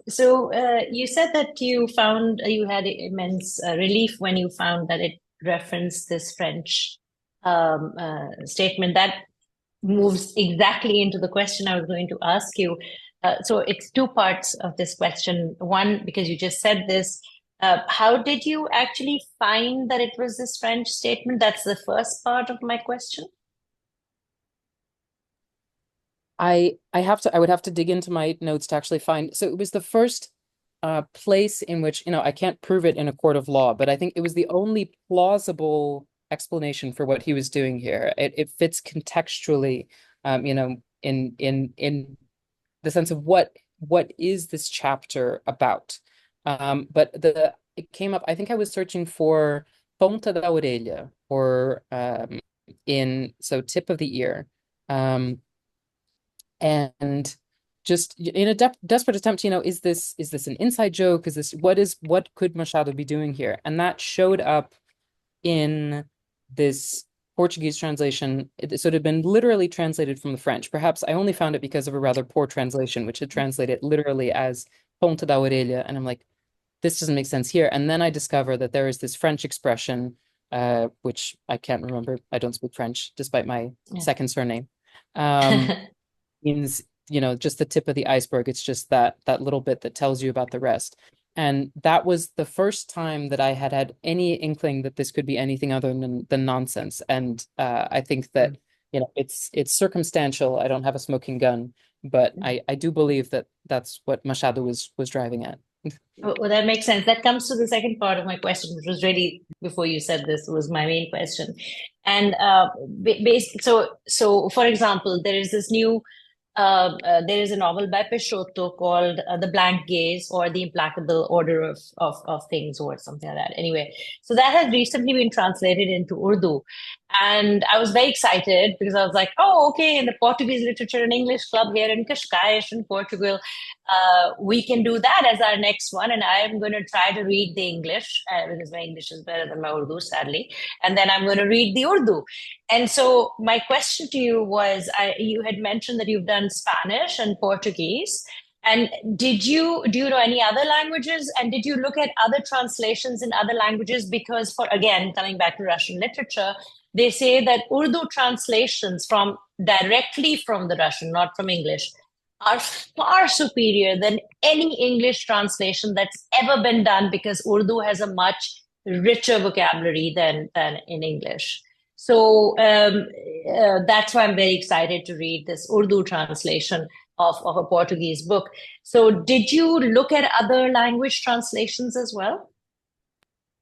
So you said that you found you had immense relief when you found that it referenced this French statement. That moves exactly into the question I was going to ask you. So it's two parts of this question. One, because you just said this, how did you actually find that it was this French statement? That's the first part of my question. I would have to dig into my notes to actually find. So it was the first place in which, I can't prove it in a court of law, but I think it was the only plausible explanation for what he was doing here. It fits contextually, in the sense of what is this chapter about. But the it came up, I think I was searching for ponta da orelha, or in so tip of the ear. Um, and just in a desperate attempt, is this an inside joke? What could Machado be doing here? And that showed up in this Portuguese translation. So it had been literally translated from the French. Perhaps I only found it because of a rather poor translation, which had translated literally as ponta da orelha. And I'm like, this doesn't make sense here. And then I discover that there is this French expression, which I can't remember. I don't speak French, despite my second surname. Um, Yeah. means, just the tip of the iceberg. It's just that little bit that tells you about the rest. And that was the first time that I had had any inkling that this could be anything other than nonsense. And I think that, it's circumstantial. I don't have a smoking gun, but I do believe that that's what Machado was driving at. Well, that makes sense. That comes to the second part of my question, which was really before you said this was my main question. And so for example, there is a novel by Peixoto called The Blank Gaze or The Implacable Order of Things or something like that. Anyway, so that has recently been translated into Urdu. And I was very excited because I was like, oh, okay, in the Portuguese Literature and English Club here in Cascais in Portugal, we can do that as our next one. And I am going to try to read the English because my English is better than my Urdu, sadly. And then I'm going to read the Urdu. And so my question to you was, you had mentioned that you've done Spanish and Portuguese. And do you know any other languages? And did you look at other translations in other languages? Because again, coming back to Russian literature, they say that Urdu translations from directly from the Russian, not from English, are far superior than any English translation that's ever been done because Urdu has a much richer vocabulary than in English. So that's why I'm very excited to read this Urdu translation of a Portuguese book. So, did you look at other language translations as well?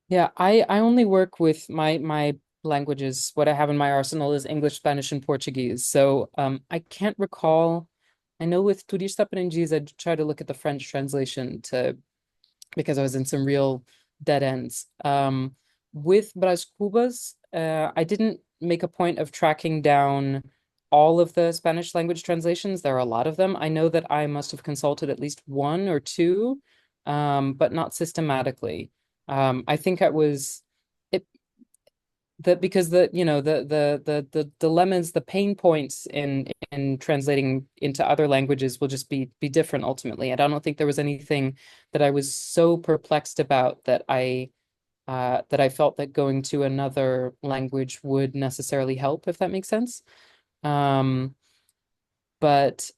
Yeah, I only work with my languages. What I have in my arsenal is English, Spanish, and Portuguese. So I can't recall. I know with Turista Aprendiz, I tried to look at the French translation to because I was in some real dead ends. With Brás Cubas, I didn't make a point of tracking down all of the Spanish language translations. There are a lot of them. I know that I must have consulted at least one or two, but not systematically. I think I was it that because the dilemmas, the pain points in translating into other languages will just be different ultimately. And I don't think there was anything that I was so perplexed about that I felt that going to another language would necessarily help, if that makes sense. Um, but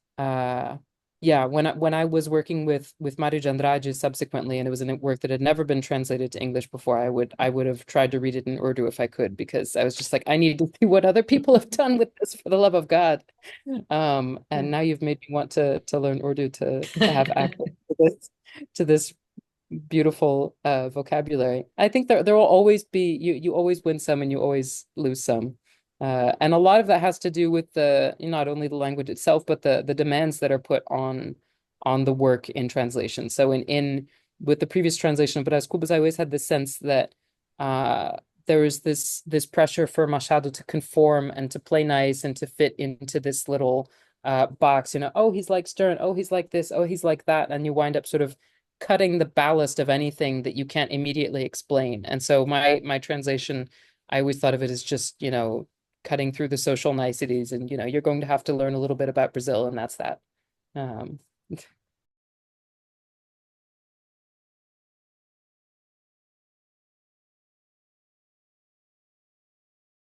yeah, when I was working with Mário de Andrade subsequently, and it was a work that had never been translated to English before, I would have tried to read it in Urdu if I could, because I was just like, I need to see what other people have done with this, for the love of God. And now you've made me want to learn Urdu to have access to this beautiful vocabulary. I think there will always be, you always win some and you always lose some. And a lot of that has to do with the not only the language itself, but the demands that are put on the work in translation. So in with the previous translation of Brás Cubas, I always had the sense that there is this pressure for Machado to conform and to play nice and to fit into this little box. Oh, he's like Stern. Oh, he's like this. Oh, he's like that. And you wind up sort of cutting the ballast of anything that you can't immediately explain. And so my translation, I always thought of it as just, cutting through the social niceties, and you're going to have to learn a little bit about Brazil, and that's that. Um